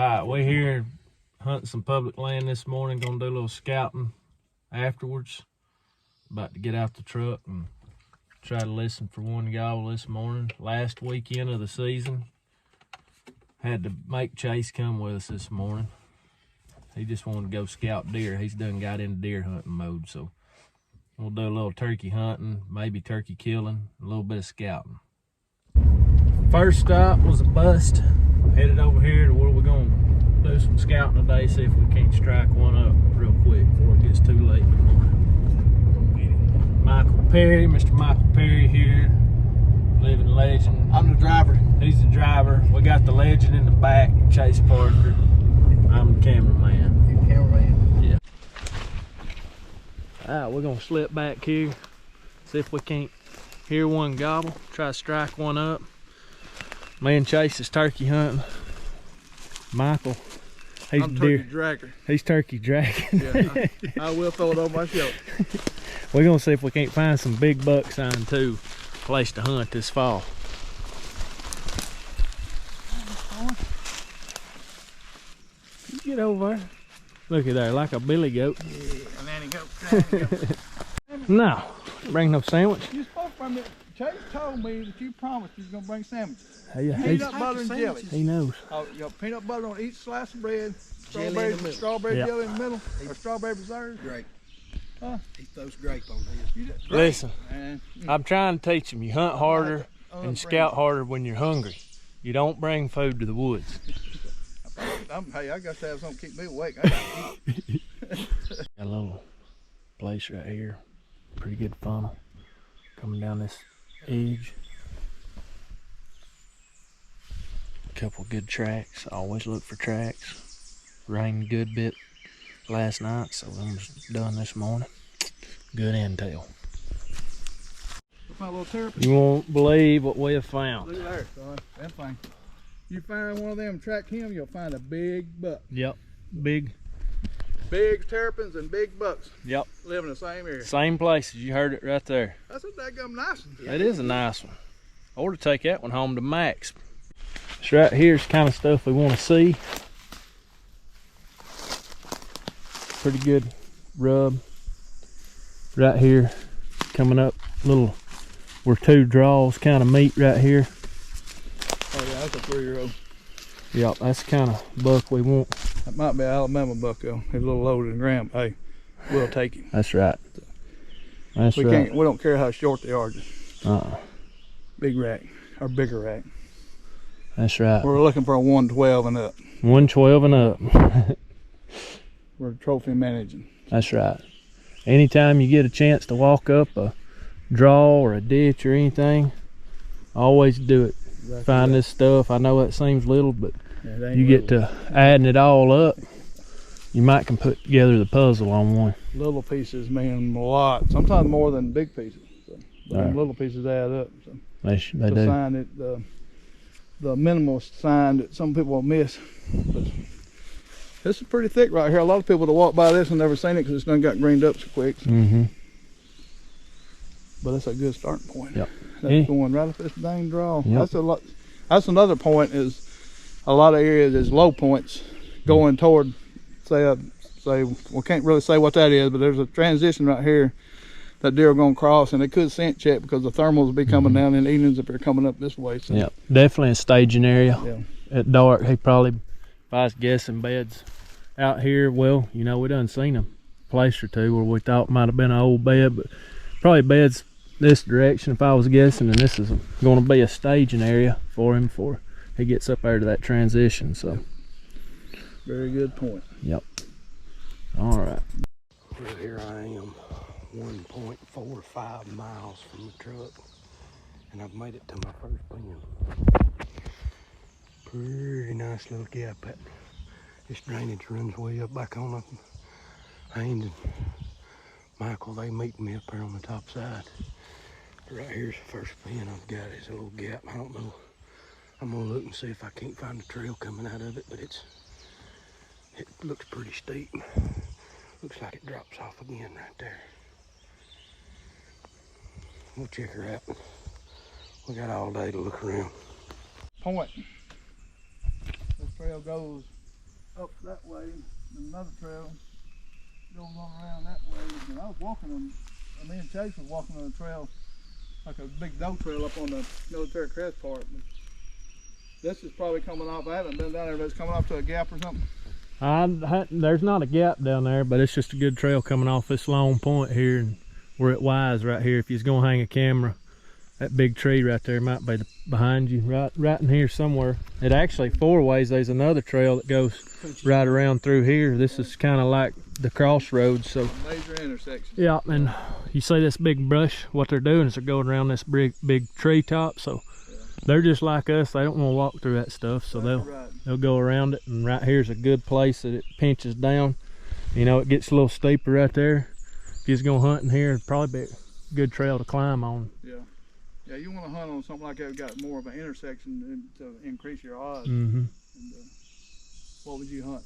Alright, we're here hunting some public land this morning. Gonna do a little scouting afterwards. About to get out the truck and try to listen for one gobble this morning. Last weekend of the season. Had to make Chase come with us this morning. He just wanted to go scout deer. He's done got into deer hunting mode, so we'll do a little turkey hunting, maybe turkey killing, a little bit of scouting. First stop was a bust. Headed over here to where we're gonna do some scouting today, see if we can't strike one up real quick before it gets too late in the morning. Michael Perry, Mr. Michael Perry here, living legend. I'm the driver. He's the driver. We got the legend in the back, Chase Parker. I'm the cameraman. You cameraman? Yeah. Alright, we're gonna slip back here, see if we can't hear one gobble, try to strike one up. Me and Chase is turkey hunting. Michael, he's I'm deer. turkey dragger. He's turkey dragging. Yeah, I will throw it on my shoulder. We're gonna see if we can't find some big buck sign too. Place to hunt this fall. You get over there. Look at there, like a billy goat. Yeah, and then he goes. No, bring no sandwich. You spoke from it. Chase told me that you promised you was gonna bring sandwiches. Hey, Peanut butter and jelly. he knows. Oh, you got peanut butter on each slice of bread. Jelly in the middle. Strawberry Yeah. jelly in the middle, or strawberry preserves. Grape. Huh? He throws grape on his. You did great, Listen, man. I'm trying to teach him. You hunt harder and Bring- scout harder when you're hungry. You don't bring food to the woods. Hey, I got to have something to keep me awake. I gotta eat. Got a little place right here. Pretty good funnel. Coming down this edge. Couple good tracks. Always look for tracks. Rained a good bit last night, so them was done this morning. Good intel. My little terrapin. You won't believe what we have found. Look there, son. That thing. You find one of them, track him, you'll find a big buck. Yep. Big. Big terrapins and big bucks Yep. live in the same area. Same places. You heard it right there. That's a daggum nice one. That is a nice one. Or to take that one home to Max. This right here is the kind of stuff we want to see. Pretty good rub. Right here, coming up, little, where two draws kind of meet right here. Oh yeah, that's a 3-year-old. Yep, that's the kind of buck we want. That might be an Alabama buck though. He's a little older than Graham. Hey, we'll take him. That's right. That's We right. can't. We don't care how short they are. Just Uh-uh. big rack or bigger rack. That's right. We're looking for a 112 and up. 112 and up. We're trophy managing. That's right. Anytime you get a chance to walk up a draw or a ditch or anything, always do it. Exactly Find right. this stuff. I know that seems little, but Yeah, they ain't you get little. to adding it all up, you might can put together the puzzle on one. Little pieces mean a lot. Sometimes more than big pieces. So, but them Right. little pieces add up. So. They The do. sign that the minimalist sign that some people will miss. But this is pretty thick right here. A lot of people that walk by this and never seen it because it's done got greened up so quick. Mm-hmm. But that's a good starting point. Yep. That's Yeah. going right up this dang draw. Yep. That's a lot. That's another point is a lot of areas is low points going toward say we can't really say what that is, but there's a transition right here that deer are going to cross, and they could scent check because the thermals will be coming down in the evenings if they're coming up this way. So, Yep. Definitely a staging area. yeah. At dark, he probably, if I was guessing, beds out here. Well, you know, we done seen a place or two where we thought might have been an old bed, but probably beds this direction if I was guessing, and this is going to be a staging area for him before he gets up there to that transition. So, Very good point. yep. All right. Well, here I am, 1.45 miles from the truck, and I've made it to my first pen. Pretty nice little gap. This drainage runs way up back on up. Haynes and Michael, they meet me up there on the top side. Right here's the first pen I've got. It's a little gap. I don't know. I'm gonna look and see if I can't find a trail coming out of it, but it looks pretty steep. Looks like it drops off again right there. We'll check her out. We got all day to look around. Point. This trail goes up that way, and another trail goes on around that way. And I was walking on, me and Chase was walking on a trail, like a big doe trail up on the Military Crest part. But this is probably coming off. I haven't been down there, but it's coming off to a gap or something. There's not a gap down there, but it's just a good trail coming off this long point here, and where it wise right here. If you're gonna hang a camera, that big tree right there might be behind you, right in here somewhere. It actually four ways. There's another trail that goes right around through here. This is kind of like the crossroads. So major intersection. yeah, and you see this big brush. What they're doing is they're going around this big tree top. So they're just like us. They don't want to walk through that stuff. So they'll go around it. And right here's a good place that it pinches down. You know, it gets a little steeper right there. If you're going hunting here, it'd probably be a good trail to climb on. Yeah. Yeah, you want to hunt on something like that. Got more of an intersection to increase your odds. Mm-hmm. And, what would you hunt?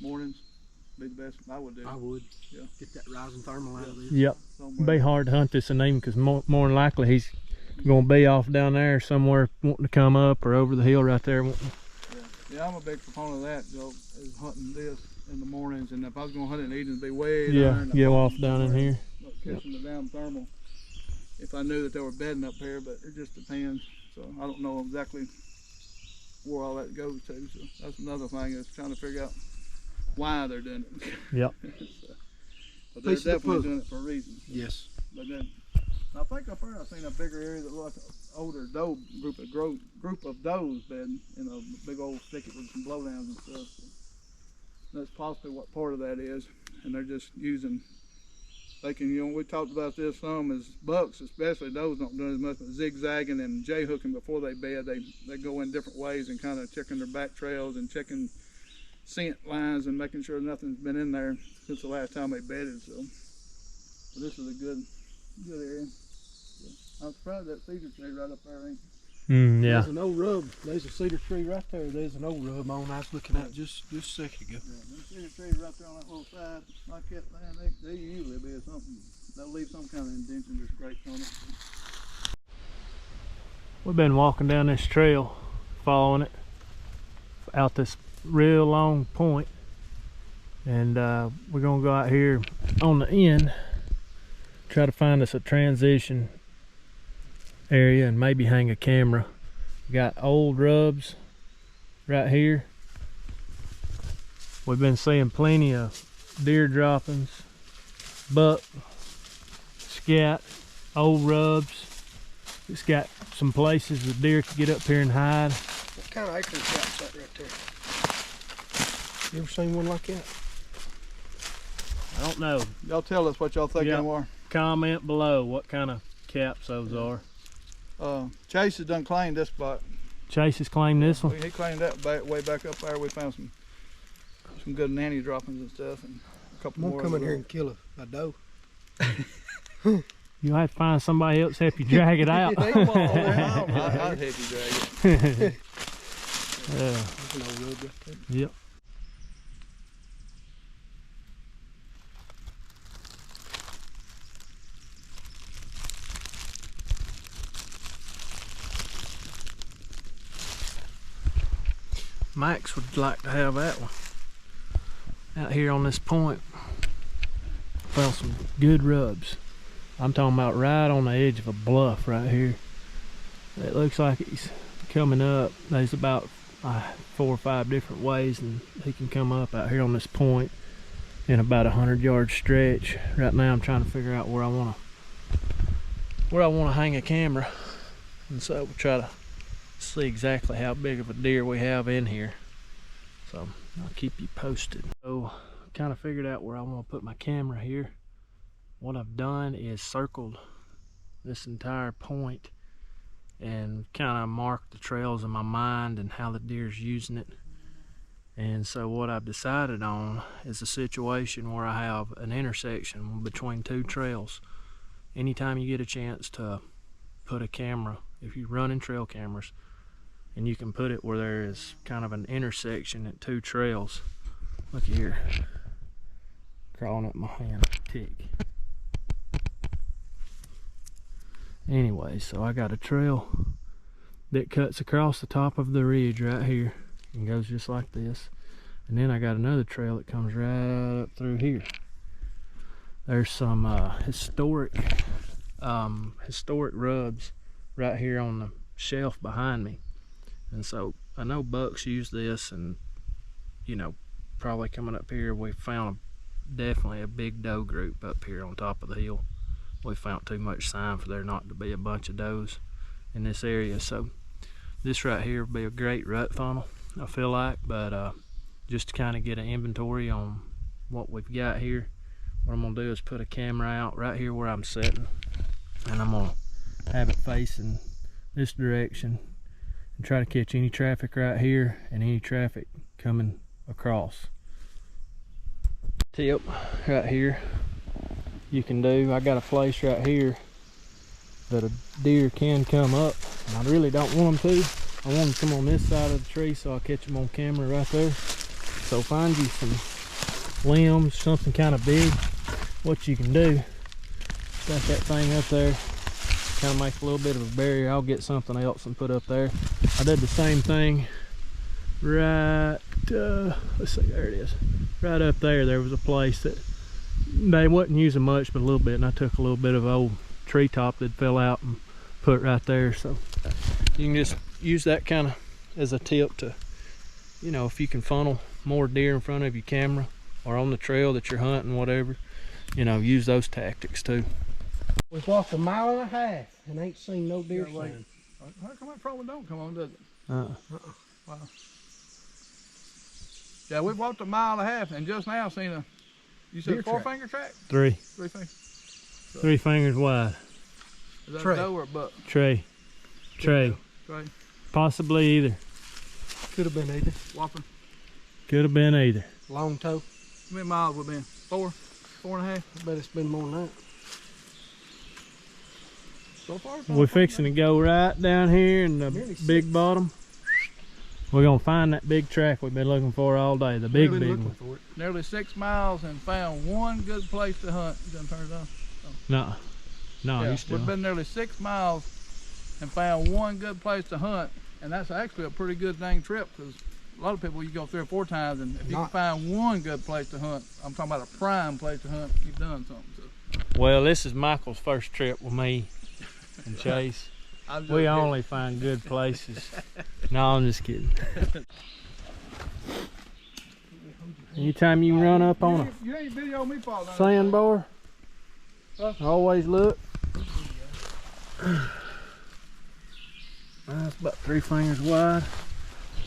Mornings be the best. I would do. I would. Yeah. Get that rising thermal out of this. Yep. Somewhere. Be hard to hunt this in even because more than likely he's going to be off down there somewhere wanting to come up or over the hill right there. Yeah, I'm a big proponent of that, Joe, is hunting this in the mornings. And if I was going to hunt it in the evenings, it'd be way down Yeah, go off down in here. Catching the damn thermal. If I knew that they were bedding up here, but it just depends. So I don't know exactly where all that goes to. So that's another thing, is trying to figure out why they're doing it. Yep. So, but they're definitely doing it for a reason. Yes. But then I think up there I've seen a bigger area that looked like an older doe group of does bedding in a big old thicket with some blowdowns and stuff. So that's possibly what part of that is. And they're just using. They can, you know, we talked about this some, as bucks, especially those, don't do as much, but zigzagging and J-hooking before they bed. They go in different ways and kind of checking their back trails and checking scent lines and making sure nothing's been in there since the last time they bedded. So this is a good area. So I'm surprised that cedar tree right up there ain't. Yeah. There's an old rub. There's a cedar tree right there. There's an old rub on I was looking at just a second ago. Yeah, them cedar trees right there on that little side like that, man, they usually be something. They'll leave some kind of indention or scrapes on it. We've been walking down this trail, following it out this real long point, and we're gonna go out here on the end, try to find us a transition area and maybe hang a camera. We got old rubs right here. We've been seeing plenty of deer droppings, buck, scat, old rubs. It's got some places the deer can get up here and hide. What kind of acorn cap's that right there? You ever seen one like that? I don't know. Y'all tell us what y'all think Yep. them are. Comment below what kind of caps those are. Chase has done claimed this spot. Chase has claimed this one. He claimed that way back up there. We found some good nanny droppings and stuff, and a couple more. Won't come in here and kill a doe. You'll have to find somebody else to help you drag it out. I'd help you drag it. There's an old rub right there. Yep. Max would like to have that one. Out here on this point, found some good rubs. I'm talking about right on the edge of a bluff right here. It looks like he's coming up. There's about 4 or 5 different ways, and he can come up out here on this point in about a 100-yard stretch. Right now I'm trying to figure out where I want to hang a camera, and so we'll try to see exactly how big of a deer we have in here. So I'll keep you posted. So kind of figured out where I want to put my camera here. What I've done is circled this entire point and kind of marked the trails in my mind and how the deer's using it. And so what I've decided on is a situation where I have an intersection between 2 trails. Anytime you get a chance to put a camera, if you're running trail cameras, and you can put it where there is kind of an intersection at 2 trails. Look here, crawling up my hand, tick. Anyway, so I got a trail that cuts across the top of the ridge right here and goes just like this. And then I got another trail that comes right up through here. There's some historic rubs right here on the shelf behind me. And so I know bucks use this, and you know, probably coming up here we found definitely a big doe group up here on top of the hill. We found too much sign for there not to be a bunch of does in this area. So this right here would be a great rut funnel, I feel like. But just to kind of get an inventory on what we've got here, what I'm gonna do is put a camera out right here where I'm sitting, and I'm gonna have it facing this direction and try to catch any traffic right here and any traffic coming across. Tip right here you can do, I got a place right here that a deer can come up, and I really don't want them to. I want them to come on this side of the tree so I'll catch them on camera right there. So find you some limbs, something kind of big. What you can do, got that thing up there, kind of make a little bit of a barrier. I'll get something else and put up there. I did the same thing right, let's see, there it is. Right up there, there was a place that they wasn't using much but a little bit, and I took a little bit of old treetop that fell out and put right there. So you can just use that kind of as a tip to, you know, if you can funnel more deer in front of your camera or on the trail that you're hunting, whatever, you know, use those tactics too. We've walked 1.5 miles and ain't seen no deer sign. How come that probably don't come on, does it? Wow. Yeah, we've walked 1.5 miles and just now seen a, you said Deer 4-finger track? Three 3 fingers. 3 fingers wide. Is that Trey. a doe or a buck? Trey. Trey. Possibly either. Could have been either. Whopping. Could have been either. Long toe. How many miles we been? 4? 4.5? I bet it's been more than that. So far? We're fixing to go right down here in the Nearly big 6. bottom. We're gonna find that big track we've been looking for all day. The big one. For it. Nearly 6 miles and found one good place to hunt. You done turned it on? No. No, Yeah, you still. we've been nearly 6 miles and found one good place to hunt, and that's actually a pretty good dang trip, because a lot of people you go 3 or 4 times, and if you can Not- find one good place to hunt, I'm talking about a prime place to hunt, you've done something. So Well, this is Michael's first trip with me and Chase. I'm just We kidding. only find good places. No, I'm just kidding. Anytime you run up on a You ain't video me falling down. sandbar, always look. That's about 3 fingers wide.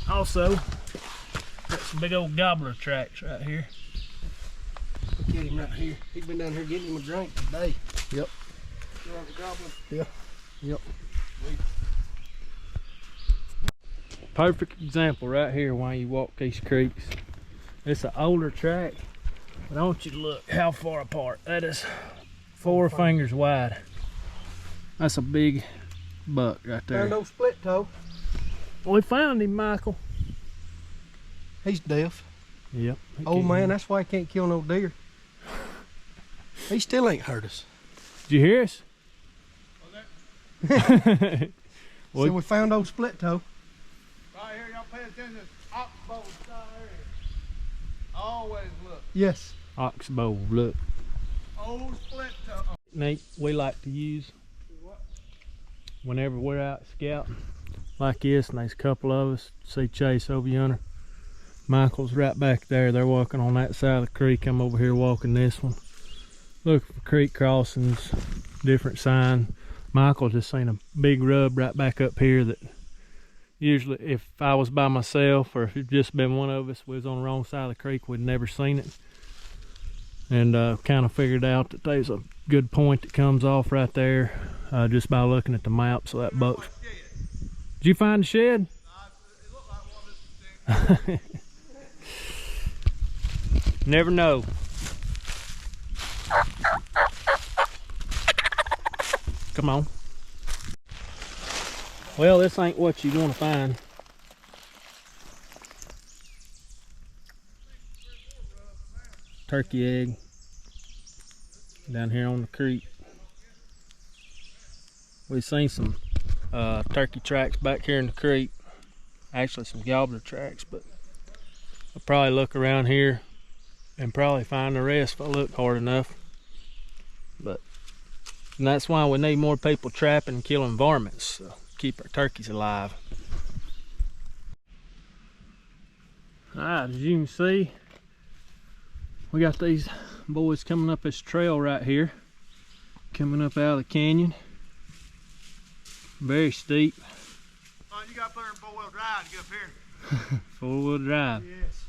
Also, got some big old gobbler tracks right here. Look at him right here. He's been down here getting him a drink today. You have a goblin? Yeah. Yep. Perfect example right here while you walk these creeks. It's an older track, but I want you to look how far apart. That is 4 fingers wide. That's a big buck right Found there. no split toe. We found him, Michael. He's deaf. Yep. Old man, that's why he can't kill no deer. He still ain't hurt us. Did you hear us? So we found old split toe. Right here, y'all pay attention to this oxbow style area. Always look. Yes. Oxbow, look. Old split toe. Nate, we like to use whenever we're out scouting like this, and there's a couple of us. See Chase over yonder. Michael's right back there. They're walking on that side of the creek. I'm over here walking this one. Looking for creek crossings, different sign. Michael just seen a big rub right back up here that usually if I was by myself or if it just been one of us, we was on the wrong side of the creek, we'd never seen it. And kind of figured out that there's a good point that comes off right there just by looking at the map. So that buck's. Did you find the shed? It looked like one of this. Never know. Come on. Well, this ain't what you want to find. Turkey egg down here on the creek. We've seen some turkey tracks back here in the creek. Actually some gobbler tracks, but I'll probably look around here and probably find the rest if I look hard enough. And that's why we need more people trapping and killing varmints, so keep our turkeys alive. Alright, as you can see, we got these boys coming up this trail right here, coming up out of the canyon. Very steep. Oh, you got to put her in 4-wheel drive to get up here. 4-wheel drive. Yes.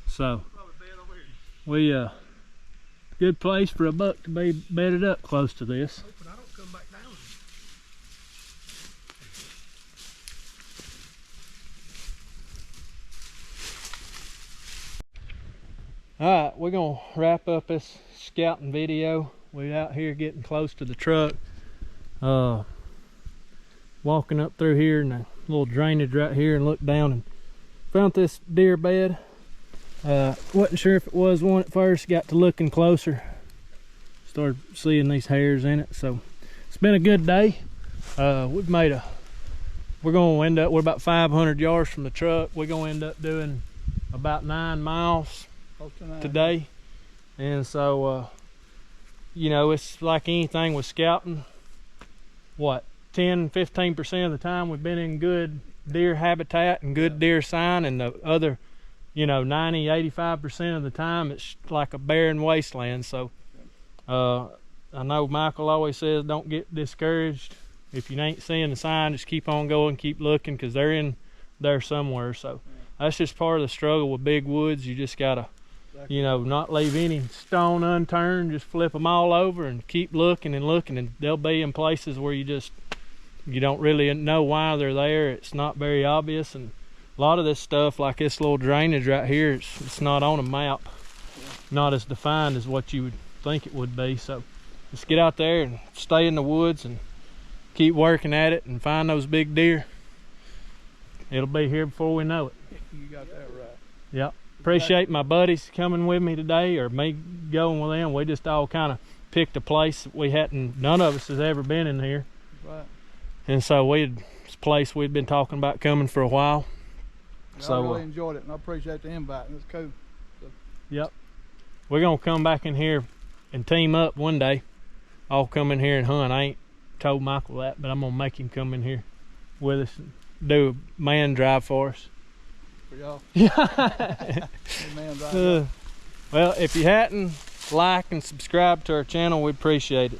So, Probably bed over here. we good place for a buck to be bedded up close to this. Hoping I don't come back down. Alright, we're gonna wrap up this scouting video. We're out here getting close to the truck. Walking up through here and a little drainage right here, and looked down and found this deer bed. Wasn't sure if it was one at first, got to looking closer, started seeing these hairs in it. So it's been a good day. We're gonna end up, we're about 500 yards from the truck. We're gonna end up doing about 9 miles today. And so you know, it's like anything with scouting, what, 10-15% of the time we've been in good deer habitat and good deer sign, and the other, you know, 90-85% of the time it's like a barren wasteland. So I know Michael always says don't get discouraged. If you ain't seeing the sign, just keep on going, keep looking, because they're in there somewhere. So that's just part of the struggle with big woods. You just gotta, you know, not leave any stone unturned, just flip them all over and keep looking and looking, and they'll be in places where you don't really know why they're there. It's not very obvious, and a lot of this stuff, like this little drainage right here, it's not on a map, not as defined as what you would think it would be. So let's get out there and stay in the woods and keep working at it and find those big deer. It'll be here before we know it. You got that right. Yep. Appreciate my buddies coming with me today, or me going with them. We just all kind of picked a place that none of us has ever been in here. Right. And so it's a place we'd been talking about coming for a while. Yeah, So I really enjoyed it, and I appreciate the invite. It's cool. Yep. We're gonna come back in here and team up one day. I'll come in here and hunt. I ain't told Michael that, but I'm gonna make him come in here with us and do a man drive for us. For y'all. Yeah. Man, right. Well, if you hadn't, like and subscribe to our channel, we appreciate it.